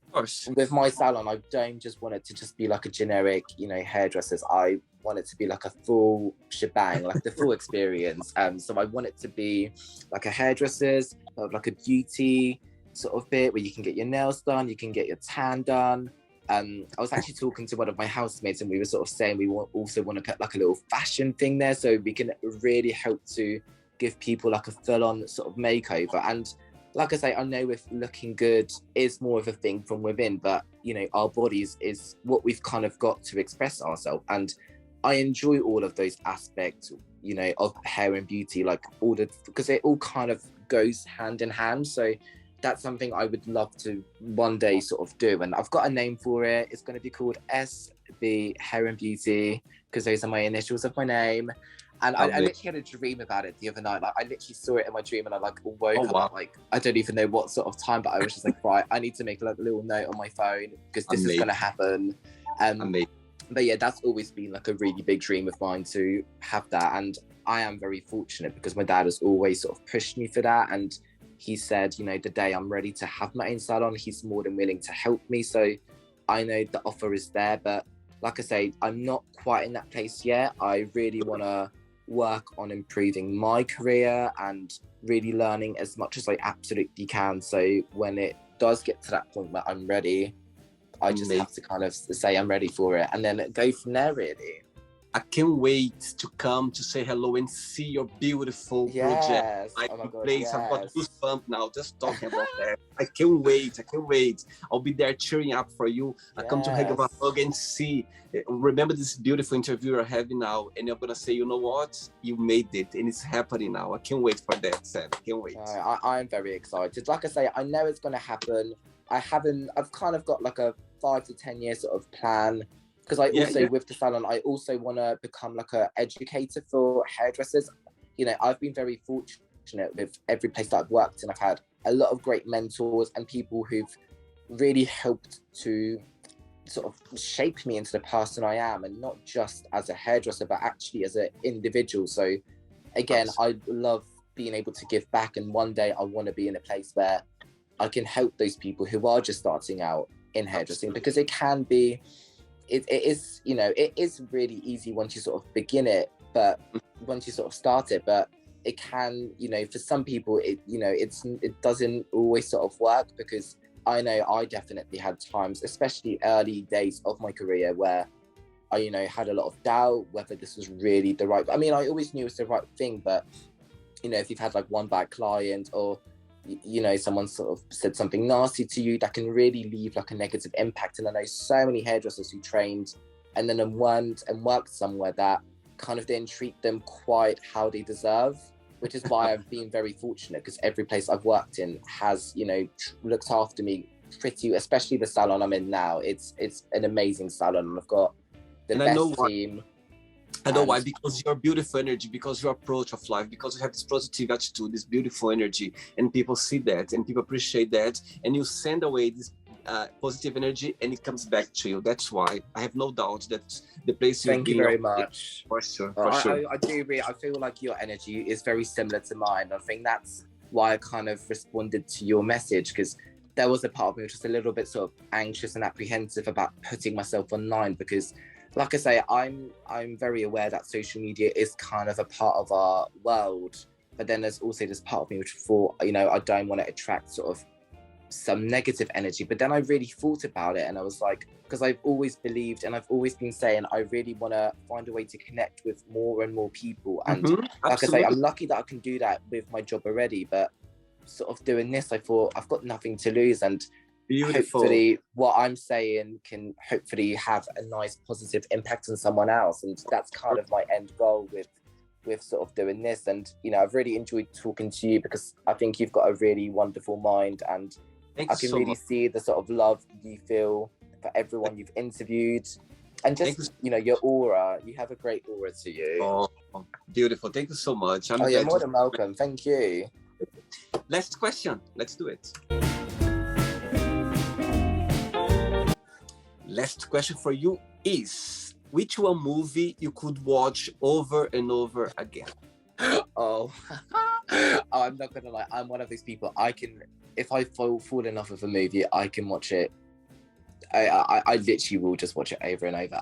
Speaker 2: Of course.
Speaker 3: with my salon, I don't just want it to just be like a generic, hairdressers. I want it to be like a full shebang, like the full experience. So I want it to be like a hairdresser's, like a beauty sort of bit where you can get your nails done, you can get your tan done. I was actually talking to one of my housemates, and we were sort of saying we also want to put like a little fashion thing there, so we can really help to give people like a full-on sort of makeover. And like I say, I know if looking good is more of a thing from within, but our bodies is what we've kind of got to express ourselves. And I enjoy all of those aspects, of hair and beauty, like because it all kind of goes hand in hand. So that's something I would love to one day sort of do. And I've got a name for it. It's going to be called SB Hair and Beauty, because those are my initials of my name. And I literally had a dream about it the other night. Like I literally saw it in my dream, and I like woke up like I don't even know what sort of time, but I was just like, right, I need to make like a little note on my phone because this is going to happen. But yeah, that's always been like a really big dream of mine to have that. And I am very fortunate because my dad has always sort of pushed me for that. And he said, the day I'm ready to have my own salon, he's more than willing to help me. So I know the offer is there, but like I say, I'm not quite in that place yet. I really want to work on improving my career and really learning as much as I absolutely can. So when it does get to that point where I'm ready, I just have to kind of say I'm ready for it and then go from there, really.
Speaker 2: I can't wait to come to say hello and see your beautiful project.
Speaker 3: Oh my God,
Speaker 2: place. I've got goosebumps now just talking about that. I can't wait. I'll be there cheering up for you. I come to hug a hug and see. Remember this beautiful interview you're having now, and you're gonna say, you know what? You made it, and it's happening now. I can't wait for that, Sam. I can't wait.
Speaker 3: I'm very excited. Like I say, I know it's gonna happen. I've kind of got like a 5 to 10 year sort of plan. Because I also, with the salon, I also want to become like an educator for hairdressers. I've been very fortunate with every place that I've worked, and I've had a lot of great mentors and people who've really helped to sort of shape me into the person I am, and not just as a hairdresser, but actually as an individual. So again, I love being able to give back, and one day I want to be in a place where I can help those people who are just starting out in hairdressing, because it can be... It is really easy once you sort of begin it, but once you sort of start it, but it can, for some people, it doesn't always sort of work, because I know I definitely had times, especially early days of my career, where I, had a lot of doubt whether this was really the right, I always knew it was the right thing, but, if you've had like one bad client, or someone sort of said something nasty to you, that can really leave like a negative impact. And I know so many hairdressers who trained and then went and worked somewhere that kind of didn't treat them quite how they deserve, which is why I've been very fortunate, because every place I've worked in has, looked after me pretty, especially the salon I'm in now. It's an amazing salon, and I've got the best team.
Speaker 2: I know why, because your beautiful energy, because your approach of life, because you have this positive attitude, this beautiful energy, and people see that and people appreciate that, and you send away this positive energy, and it comes back to you. That's why I have no doubt that the place you
Speaker 3: Thank you very much.
Speaker 2: For sure.
Speaker 3: I do agree. I feel like your energy is very similar to mine. I think that's why I kind of responded to your message, because there was a part of me which was a little bit sort of anxious and apprehensive about putting myself online, because like I say, I'm very aware that social media is kind of a part of our world, but then there's also this part of me which thought, I don't want to attract sort of some negative energy. But then I really thought about it, and I was like, because I've always believed, and I've always been saying, I really want to find a way to connect with more and more people. And like I say, I'm lucky that I can do that with my job already, but sort of doing this, I thought I've got nothing to lose, and hopefully what I'm saying can hopefully have a nice positive impact on someone else. And that's kind of my end goal with sort of doing this. And I've really enjoyed talking to you, because I think you've got a really wonderful mind, and I can really see the sort of love you feel for everyone you've interviewed, and just your aura. You have a great aura to you.
Speaker 2: Oh, beautiful. Thank you so much.
Speaker 3: You're more than welcome. Thank you.
Speaker 2: Last question. Let's do it. Last question for you is, which one movie you could watch over and over again?
Speaker 3: I'm not gonna lie, I'm one of those people, if I fall in love with a movie, I can watch it I literally will just watch it over and over.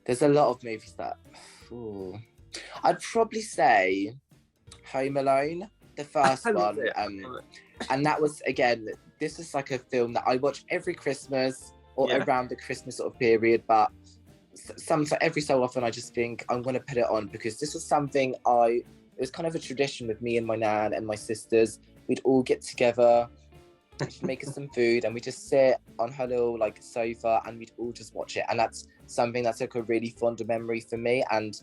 Speaker 3: There's a lot of movies that I'd probably say Home Alone, the first one, and that was, again, this is like a film that I watch every Christmas or around the Christmas sort of period, but every so often I just think I'm going to put it on, because this was something it was kind of a tradition with me and my nan and my sisters. We'd all get together, she'd make us some food, and we just sit on her little like sofa and we'd all just watch it. And that's something that's like a really fond memory for me. And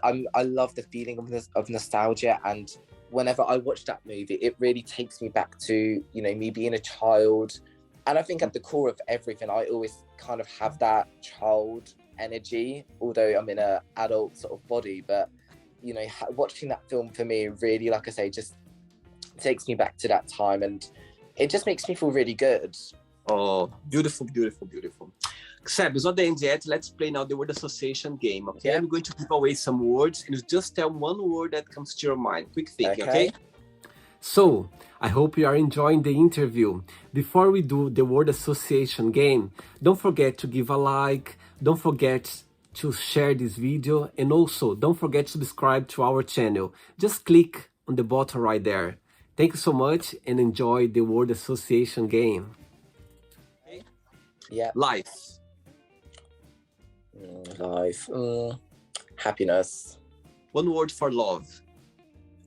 Speaker 3: I love the feeling of nostalgia. And whenever I watch that movie, it really takes me back to, you know, me being a child. And I think at the core of everything, I always kind of have that child energy, although I'm in an adult sort of body. But, you know, watching that film for me really, like I say, just takes me back to that time, and it just makes me feel really good.
Speaker 2: Oh, beautiful, beautiful, beautiful. Seb, it's not the end yet. Let's play now the word association game, okay? I'm going to give away some words, and you just tell one word that comes to your mind. Quick thinking, okay?
Speaker 1: So, I hope you are enjoying the interview. Before we do the word association game, don't forget to give a like, don't forget to share this video, and also don't forget to subscribe to our channel. Just click on the button right there. Thank you so much, and enjoy the word association game.
Speaker 2: Okay.
Speaker 3: Yeah.
Speaker 2: Life.
Speaker 3: Life. Happiness.
Speaker 2: One word for love.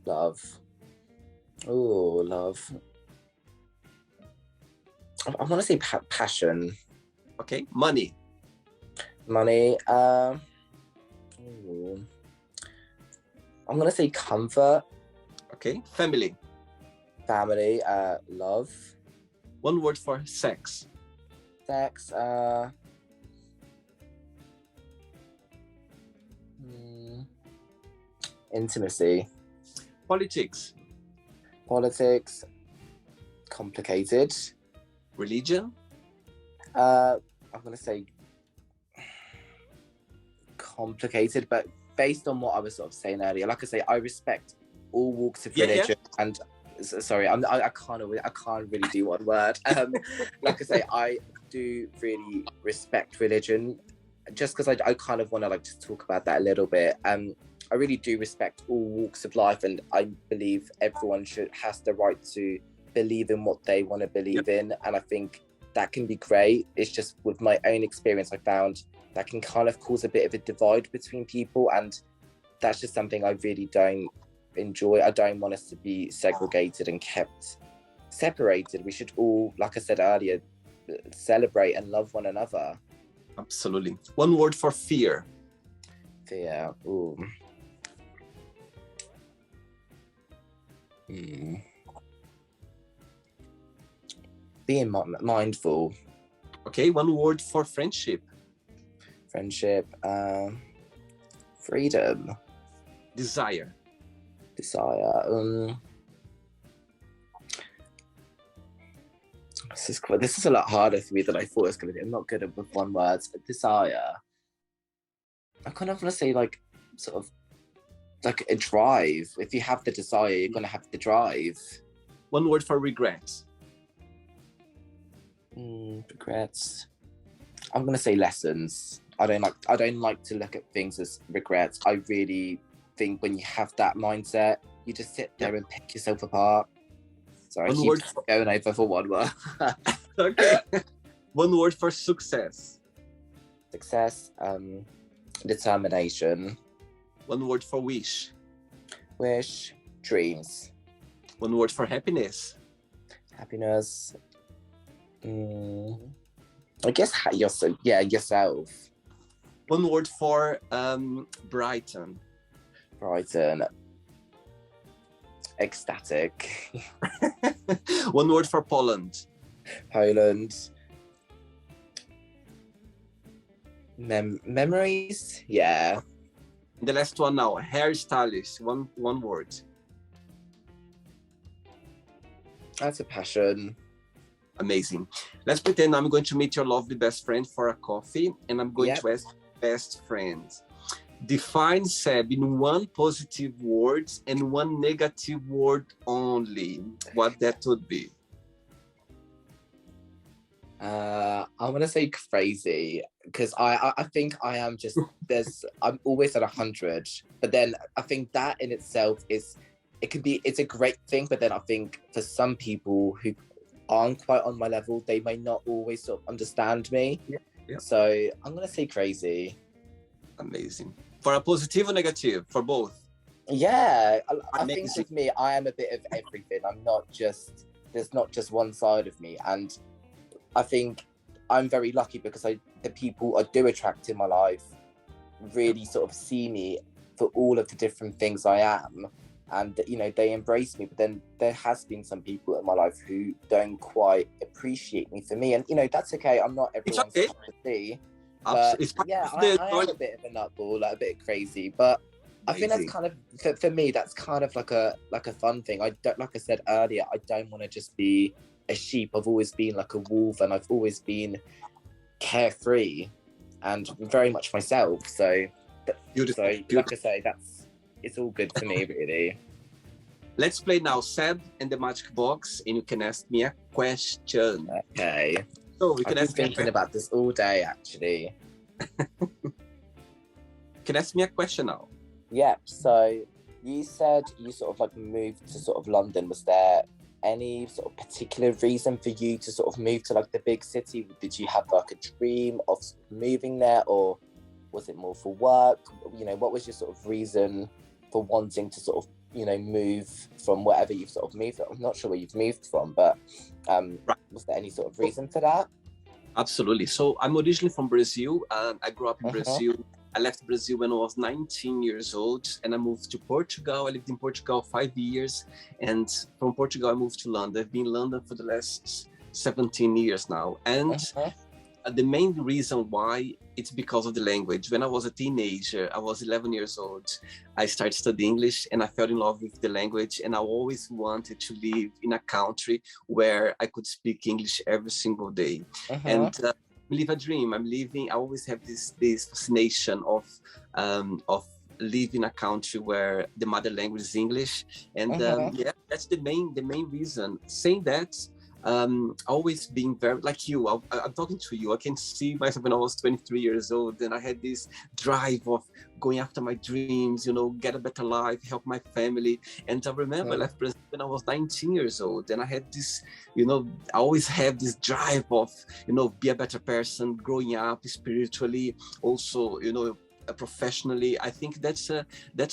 Speaker 3: Love. Oh, love. I want to say passion.
Speaker 2: Okay. Money.
Speaker 3: Money. I'm going to say comfort.
Speaker 2: Okay. Family.
Speaker 3: Family. Love.
Speaker 2: One word for sex.
Speaker 3: Sex. Intimacy.
Speaker 2: Politics.
Speaker 3: Politics. Complicated.
Speaker 2: Religion.
Speaker 3: I'm going to say complicated, but based on what I was sort of saying earlier, like I say, I respect all walks of religion. And sorry, I can't really do one word. Like I say, I do really respect religion, just because I kind of want to like just talk about that a little bit. I really do respect all walks of life, and I believe everyone has the right to believe in what they want to believe in. And I think that can be great. It's just with my own experience, I found that can kind of cause a bit of a divide between people, and that's just something I really don't enjoy. I don't want us to be segregated and kept separated. We should all, like I said earlier, celebrate and love one another.
Speaker 2: Absolutely. One word for fear.
Speaker 3: Fear. Ooh. Being mindful.
Speaker 2: Okay. One word for friendship.
Speaker 3: Friendship. Freedom.
Speaker 2: Desire.
Speaker 3: Desire. This is a lot harder for me than I thought it was going to be. I'm not good at with one word. Desire. I kind of want to say like sort of like a drive. If you have the desire, you're going to have the drive.
Speaker 2: One word for regrets.
Speaker 3: Regrets. I'm going to say lessons. I don't like to look at things as regrets. I really think when you have that mindset, you just sit there and pick yourself apart. Sorry, I keep going over for one word.
Speaker 2: Okay. One word for success.
Speaker 3: Success. Determination.
Speaker 2: One word for wish.
Speaker 3: Wish. Dreams.
Speaker 2: One word for happiness.
Speaker 3: Happiness. I guess yourself.
Speaker 2: One word for Brighton.
Speaker 3: Brighton. Ecstatic.
Speaker 2: One word for Poland.
Speaker 3: Poland. Memories. Yeah.
Speaker 2: The last one now. Hairstylist. One word.
Speaker 3: That's a passion.
Speaker 2: Amazing. Let's pretend I'm going to meet your lovely best friend for a coffee, and I'm going to ask best friend. Define Seb in one positive word and one negative word only. What that would be?
Speaker 3: I want to say crazy because I think I am just I'm always at 100, but then I think that in itself it's a great thing, but then I think for some people who aren't quite on my level, they may not always sort of understand me.
Speaker 2: Yeah.
Speaker 3: So I'm gonna say crazy.
Speaker 2: Amazing. For a positive or negative? For both?
Speaker 3: Yeah, I think with me, I am a bit of everything. There's not just one side of me, and I think I'm very lucky because the people I do attract in my life really sort of see me for all of the different things I am, and you know, they embrace me. But then there has been some people in my life who don't quite appreciate me for me, and you know, that's okay. I'm not everyone's cup of tea, but yeah, I am a bit of a nutball, like a bit crazy, but I think that's kind of for me. That's kind of like a fun thing. I don't, like I said earlier, I don't want to just be a sheep. I've always been like a wolf, and I've always been carefree and very much myself. So like I say, it's all good for me, really.
Speaker 2: Let's play now, Seb and the Magic Box, and you can ask me a question.
Speaker 3: Okay.
Speaker 2: So we can
Speaker 3: I've been thinking about this all day, actually.
Speaker 2: You can ask me a question now.
Speaker 3: Yep. So you said you sort of like moved to sort of London. Was there any sort of particular reason for you to sort of move to like the big city? Did you have like a dream of moving there, or was it more for work? You know, what was your sort of reason for wanting to sort of, you know, move from wherever you've sort of moved? I'm not sure where you've moved from, but was there any sort of reason for that?
Speaker 2: Absolutely. So I'm originally from Brazil. I grew up in Brazil. I left Brazil when I was 19 years old, and I moved to Portugal. I lived in Portugal 5 years, and from Portugal I moved to London. I've been in London for the last 17 years now, and the main reason why, it's because of the language. When I was a teenager, I was 11 years old, I started studying English, and I fell in love with the language, and I always wanted to live in a country where I could speak English every single day. And live a dream. I always have this fascination of live in a country where the mother language is English, and yeah, that's the main reason. Saying that, always being very like you. I'm talking to you. I can see myself when I was 23 years old, and I had this drive of going after my dreams, you know, get a better life, help my family. And I remember I left Brazil when I was 19 years old, and I had this, you know, I always have this drive of, you know, be a better person, growing up spiritually, also, you know, professionally. I think that's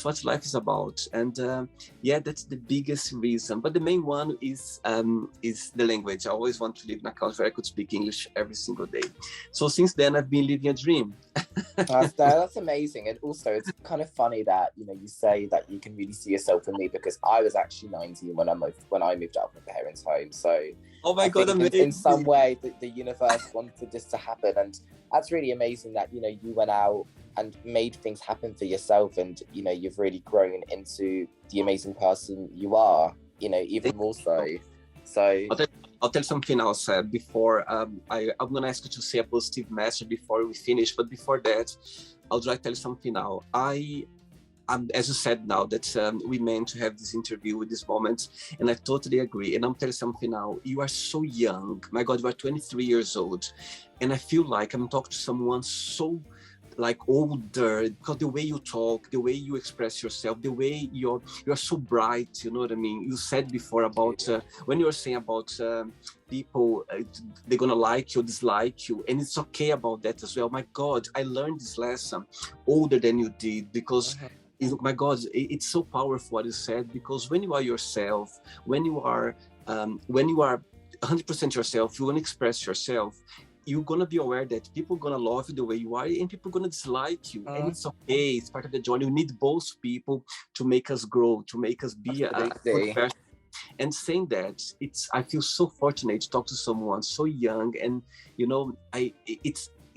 Speaker 2: what life is about, and yeah, that's the biggest reason. But the main one is the language. I always want to live in a country where I could speak English every single day. So since then, I've been living a dream.
Speaker 3: That's amazing. And also, it's kind of funny that, you know, you say that you can really see yourself in me, because I was actually 19 when I moved out of my parents' home. So
Speaker 2: oh my God,
Speaker 3: in some way the universe wanted this to happen, and that's really amazing that, you know, you went out and made things happen for yourself, and you know, you've really grown into the amazing person you are, you know, even more so. So
Speaker 2: I'll tell something else before I'm gonna ask you to say a positive message before we finish, but before that, I'll try to tell you something now. As you said now, that we meant to have this interview with this moment, and I totally agree. And I'm telling you something now. You are so young. My God, you are 23 years old, and I feel like I'm talking to someone so like older, because the way you talk, the way you express yourself, the way you're so bright, you know what I mean? You said before about when you were saying about people, they're gonna like you, dislike you, and it's okay about that as well. My God, I learned this lesson older than you did, because my God, it's so powerful what you said, because when you are yourself, when you are 100% yourself, you want to express yourself, you're gonna be aware that people are gonna love you the way you are, and people are gonna dislike you, and it's okay. It's part of the journey. We need both people to make us grow, to make us be a good person. And saying that, I feel so fortunate to talk to someone so young, and you know,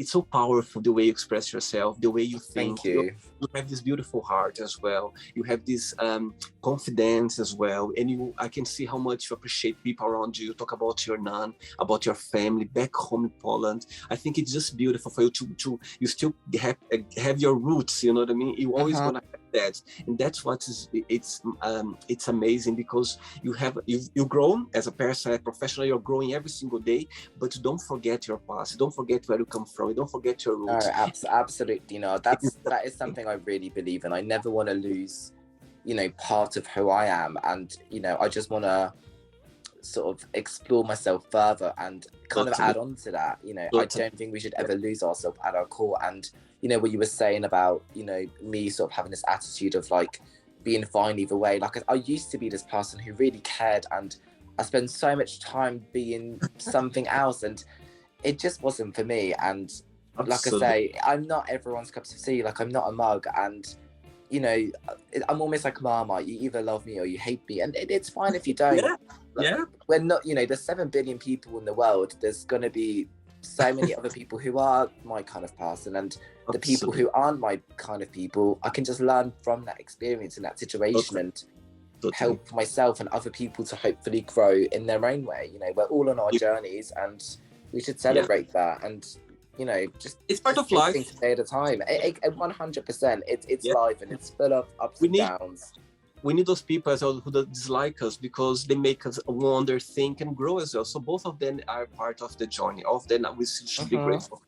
Speaker 2: it's so powerful the way you express yourself, the way you think.
Speaker 3: Thank you.
Speaker 2: You have this beautiful heart as well. You have this confidence as well, and I can see how much you appreciate people around you. You talk about your nun, about your family back home in Poland. I think it's just beautiful for you to you still have your roots. You know what I mean? You always gonna have that, and that's what is it's amazing, because you've grown as a person, a professional. You're growing every single day, but don't forget your past. Don't forget where you come from. Don't forget your roots.
Speaker 3: No, absolutely not. That is something I really believe in. I never want to lose, part of who I am, and I just want to sort of explore myself further and kind of add on to that. I don't think we should ever lose ourselves at our core. And what you were saying about me sort of having this attitude of like being fine either way. Like I used to be this person who really cared, and I spent so much time being something else, and it just wasn't for me. And like I say, I'm not everyone's cup of tea. Like I'm not a mug, and I'm almost like Marmite. You either love me or you hate me, and it's fine if you don't. We're not, there's 7 billion people in the world. There's gonna be so many other people who are my kind of person, and the people who aren't my kind of people, I can just learn from that experience and that situation and help myself and other people to hopefully grow in their own way. We're all on our journeys, and we should celebrate that. And just
Speaker 2: it's part of life.
Speaker 3: Things day at a time. 100%. It's life, and it's full of ups and downs.
Speaker 2: We need those people as well who don't dislike us, because they make us wonder, think, and grow as well. So both of them are part of the journey. Of them, we should be grateful.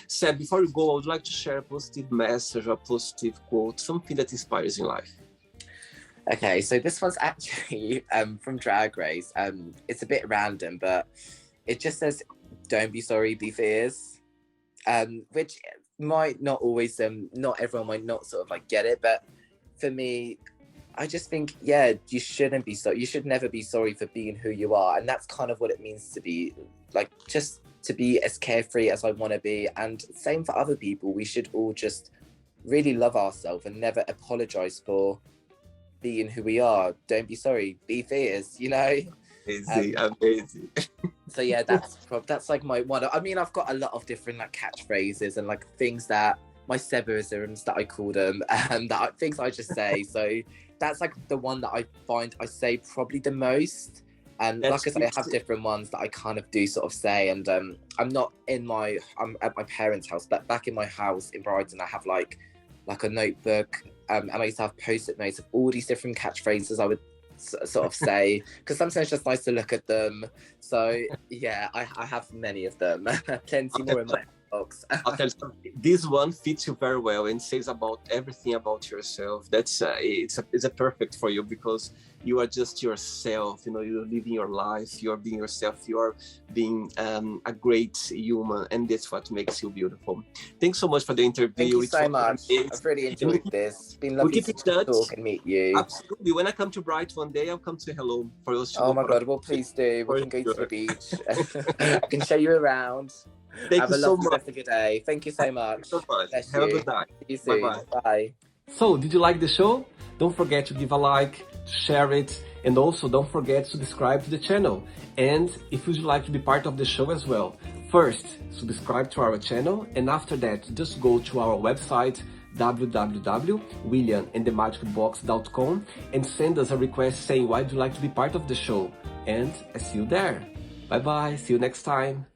Speaker 2: Seb, before you go, I would like to share a positive message, a positive quote, something that inspires in life.
Speaker 3: Okay, so this one's actually from Drag Race. It's a bit random, but it just says, "Don't be sorry, be fierce," which might not always, not everyone might not sort of like get it, but for me, I just think, you shouldn't be you should never be sorry for being who you are. And that's kind of what it means to be, like, just to be as carefree as I want to be. And same for other people. We should all just really love ourselves and never apologize for being who we are. Don't be sorry, be fierce,
Speaker 2: Amazing.
Speaker 3: So that's like my one. I mean, I've got a lot of different like catchphrases and like things that my Sebs that I call them, and things I just say. So that's like the one that I find I say probably the most. And like I say, I have different ones that I kind of do sort of say. And I'm at my parents' house, but back in my house in Brighton, I have like a notebook, and I used to have post-it notes of all these different catchphrases I would sort of say, because sometimes it's just nice to look at them. So I have many of them. Plenty more in my box.
Speaker 2: I'll tell you, this one fits you very well and says about everything about yourself. That's it's a perfect for you, because you are just yourself. You're living your life. You're being yourself. You're being a great human, and that's what makes you beautiful. Thanks so much for the interview.
Speaker 3: Thank you so much. I've really enjoyed this. It's been lovely to talk and meet you.
Speaker 2: Absolutely. When I come to Brighton one day, I'll come to say hello for us.
Speaker 3: Oh my God! Well, please do. We can go to the beach. I can show you around.
Speaker 2: Thank you so much.
Speaker 3: Rest of your day. Thank you so much.
Speaker 2: Have a good night.
Speaker 3: See you soon. Bye.
Speaker 1: So, did you like the show? Don't forget to give a like, to share it, and also don't forget to subscribe to the channel. And if you'd like to be part of the show as well, first, subscribe to our channel, and after that, just go to our website, www.williamandthemagicbox.com, and send us a request saying why would you like to be part of the show. And I see you there. Bye bye, see you next time.